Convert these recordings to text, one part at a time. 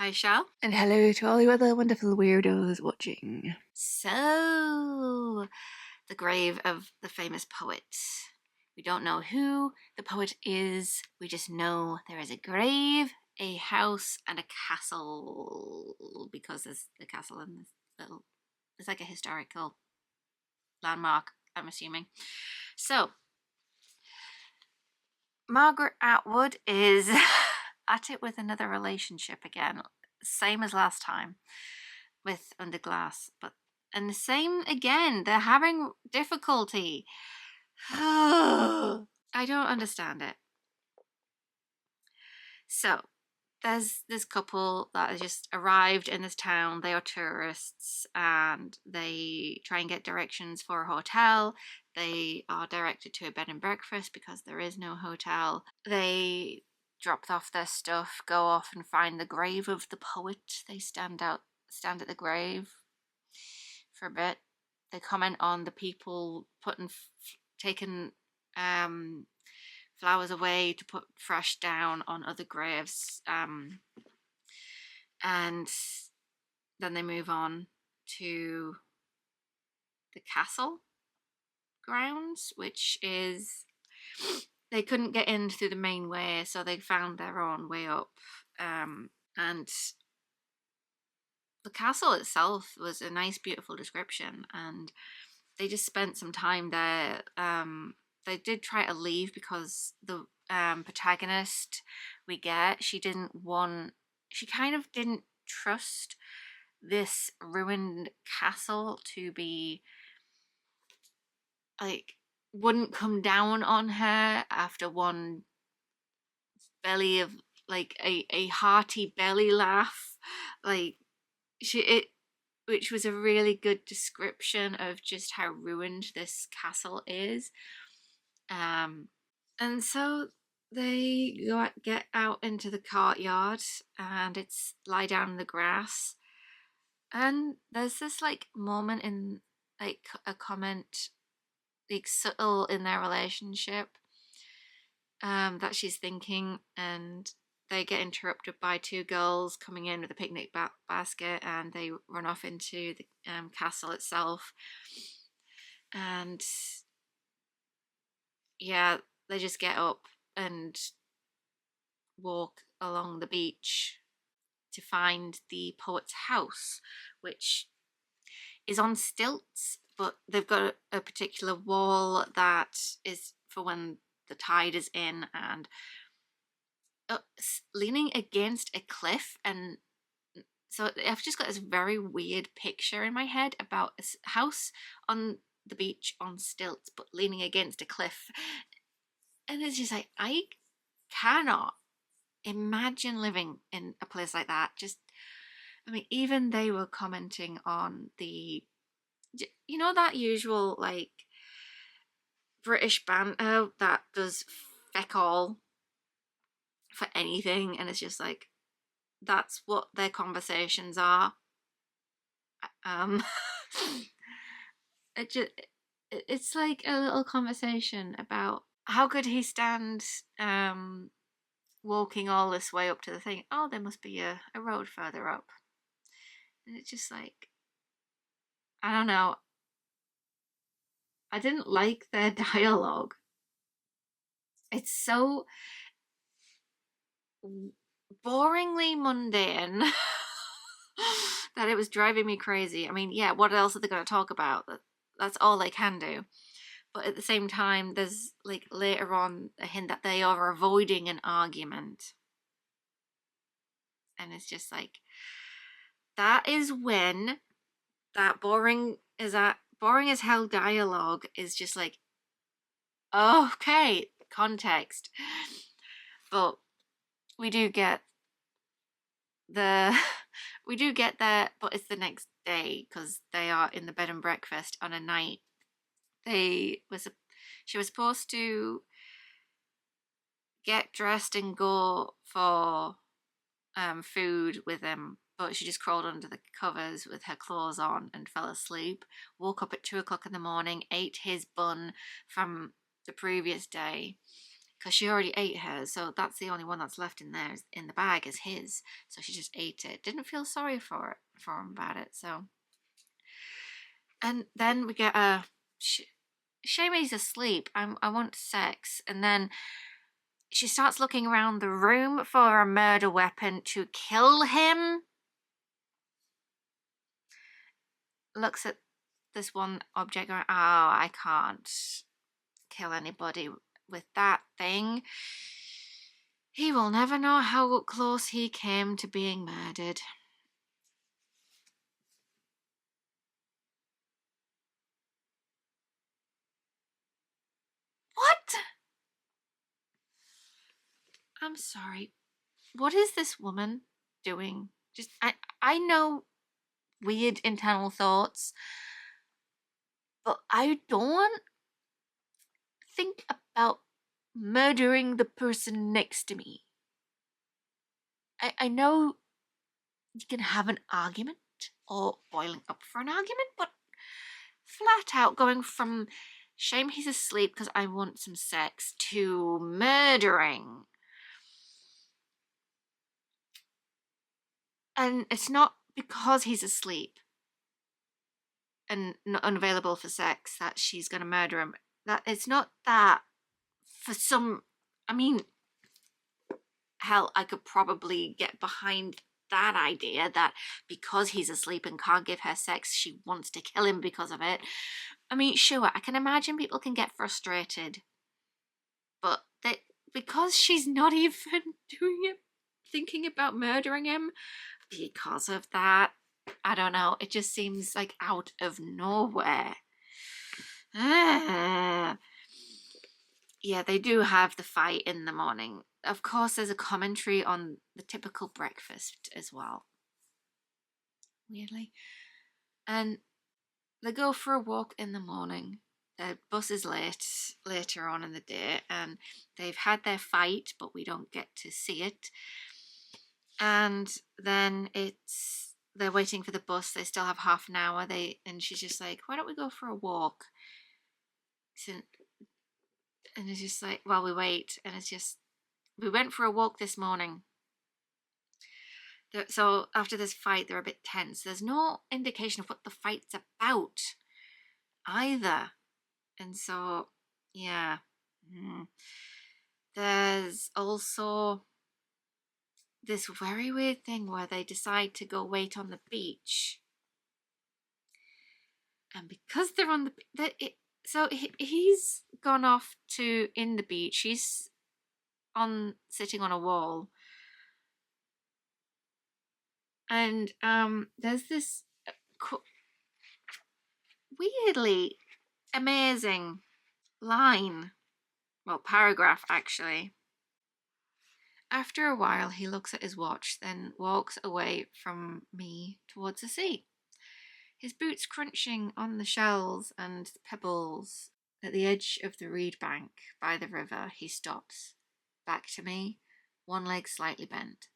Hi, Shell. And hello to all you other wonderful weirdos watching. So, the grave of the famous poet. We don't know who the poet is, we just know there is a grave, a house, and a castle, because there's a castle in this little, it's like a historical landmark, I'm assuming. So, Margaret Atwood is at it with another relationship again, same as last time with Under Glass, and the same again. They're having difficulty. I don't understand it. So there's this couple that has just arrived in this town. They are tourists and they try and get directions for a hotel. They are directed to a bed and breakfast because there is no hotel. They dropped off their stuff, go off and find the grave of the poet. They stand at the grave for a bit. They comment on the people taking flowers away to put fresh down on other graves, and then they move on to the castle grounds, which is, they couldn't get in through the main way, so they found their own way up, and the castle itself was a nice, beautiful description, and they just spent some time there. They did try to leave because the protagonist she kind of didn't trust this ruined castle to be like, wouldn't come down on her after one belly of like a hearty belly laugh, like which was a really good description of just how ruined this castle is. And so they get out into the courtyard and it's lie down in the grass. And there's this like moment in like a comment, like subtle in their relationship, that she's thinking, and they get interrupted by two girls coming in with a picnic basket, and they run off into the castle itself. And yeah, they just get up and walk along the beach to find the poet's house, which is on stilts, but they've got a particular wall that is for when the tide is in, and leaning against a cliff. And so I've just got this very weird picture in my head about a house on the beach on stilts but leaning against a cliff, and it's just like, I cannot imagine living in a place like that. Just, I mean, even they were commenting on the, that usual like British banter that does feck all for anything, and it's just like, that's what their conversations are. um it's like a little conversation about how could he stand walking all this way up to the thing. Oh, there must be a road further up. And it's just like, I don't know, I didn't like their dialogue. It's so boringly mundane that it was driving me crazy. I mean, yeah, what else are they going to talk about? That's all they can do. But at the same time, there's like later on a hint that they are avoiding an argument. And it's just like, that is when that boring as hell dialogue is just like, okay, context. But we do get that, but it's the next day because they are in the bed and breakfast on a night. She was supposed to get dressed and go for food with him, but she just crawled under the covers with her clothes on and fell asleep. Woke up at 2 o'clock in the morning, ate his bun from the previous day, because she already ate hers, so that's the only one that's left in there in the bag is his. So she just ate it. Didn't feel sorry for him about it. So, and then we get a Shami's asleep. I want sex, and then she starts looking around the room for a murder weapon to kill him. Looks at this one object going, oh, I can't kill anybody with that thing. He will never know how close he came to being murdered. What? I'm sorry. What is this woman doing? Just I know weird internal thoughts, but I don't think about murdering the person next to me. I know you can have an argument or boiling up for an argument, but flat out going from shame he's asleep because I want some sex to murdering. And it's not because he's asleep and not unavailable for sex that she's going to murder him. That it's not that. For some, I mean, hell, I could probably get behind that idea that because he's asleep and can't give her sex, she wants to kill him because of it. I mean, sure, I can imagine people can get frustrated, but that because she's not even doing it, thinking about murdering him because of that, I don't know, it just seems like out of nowhere. Yeah, they do have the fight in the morning. Of course, there's a commentary on the typical breakfast as well. Weirdly. And they go for a walk in the morning. The bus is late later on in the day, and they've had their fight, but we don't get to see it. And then they're waiting for the bus. They still have half an hour. And she's just like, "Why don't we go for a walk?" And it's just like, while we wait, and it's just, we went for a walk this morning. So after this fight, they're a bit tense. There's no indication of what the fight's about either. And so, yeah. There's also this very weird thing where they decide to go wait on the beach. And because they're on he's gone off to in the beach. He's sitting on a wall. And there's this weirdly amazing line, well, paragraph actually. After a while, he looks at his watch, then walks away from me towards the sea. His boots crunching on the shells and pebbles at the edge of the reed bank by the river, he stops. Back to me, one leg slightly bent.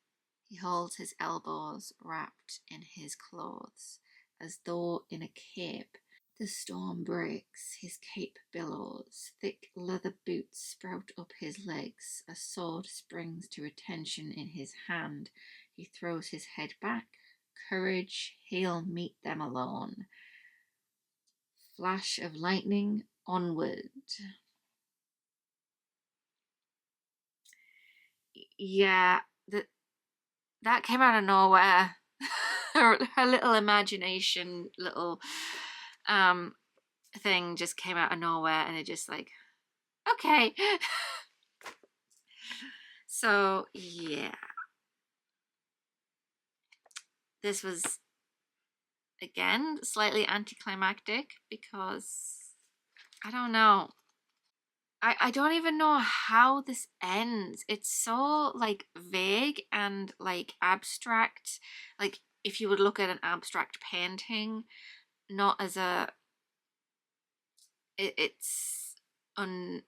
He holds his elbows wrapped in his clothes, as though in a cape. The storm breaks, his cape billows, thick leather boots sprout up his legs, a sword springs to attention in his hand. He throws his head back. Courage, he'll meet them alone. Flash of lightning, onward. Yeah, that came out of nowhere. her little imagination, little thing just came out of nowhere, and it just like, okay. So yeah, this was again slightly anticlimactic because I don't know. I don't even know how this ends. It's so like vague and like abstract. Like if you would look at an abstract painting, not as it's undiscernible.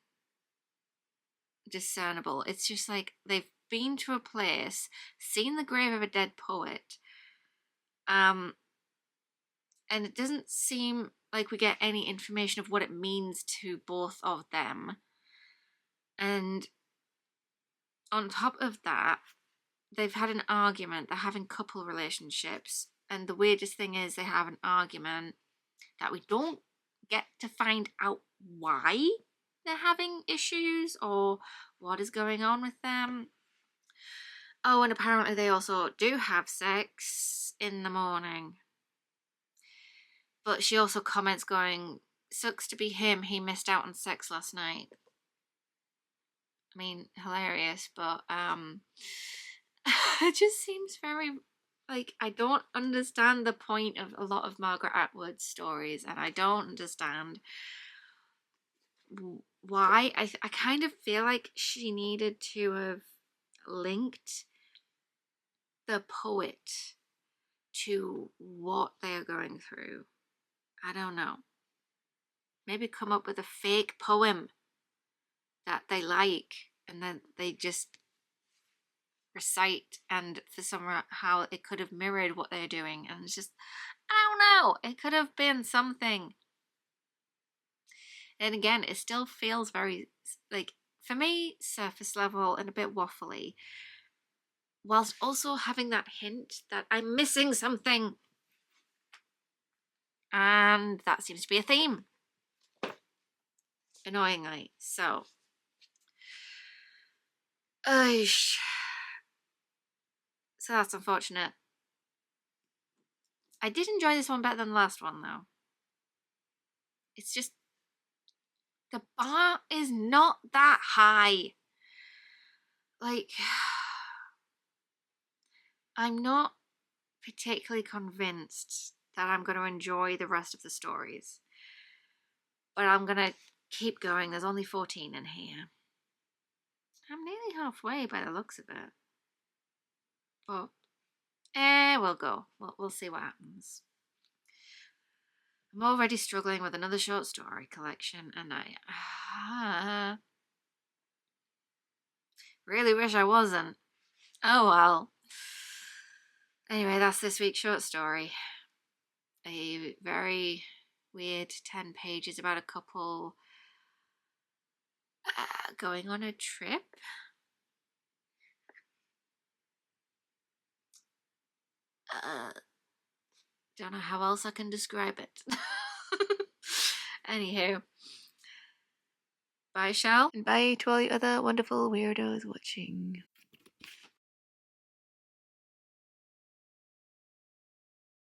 It's just like they've been to a place, seen the grave of a dead poet, and it doesn't seem like we get any information of what it means to both of them. And on top of that, they've had an argument. They're having couple relationships. And the weirdest thing is, they have an argument that we don't get to find out why they're having issues or what is going on with them. Oh, and apparently they also do have sex in the morning. But she also comments going, sucks to be him, he missed out on sex last night. I mean, hilarious, but it just seems very, like, I don't understand the point of a lot of Margaret Atwood stories, and I don't understand why. I kind of feel like she needed to have linked the poet to what they are going through. I don't know. Maybe come up with a fake poem that they like, and then they just recite, and for somehow it could have mirrored what they're doing, and it's just, I don't know, it could have been something. And again, it still feels very, like, for me, surface level and a bit waffly, whilst also having that hint that I'm missing something. And that seems to be a theme, annoyingly. So, so that's unfortunate. I did enjoy this one better than the last one, though. It's just, the bar is not that high. Like, I'm not particularly convinced that I'm going to enjoy the rest of the stories. But I'm going to keep going. There's only 14 in here. I'm nearly halfway by the looks of it. But, we'll go. We'll see what happens. I'm already struggling with another short story collection, and I really wish I wasn't. Oh well. Anyway, that's this week's short story. A very weird 10 pages about a couple going on a trip. Don't know how else I can describe it. Anywho, bye, Shell. And bye to all you other wonderful weirdos watching.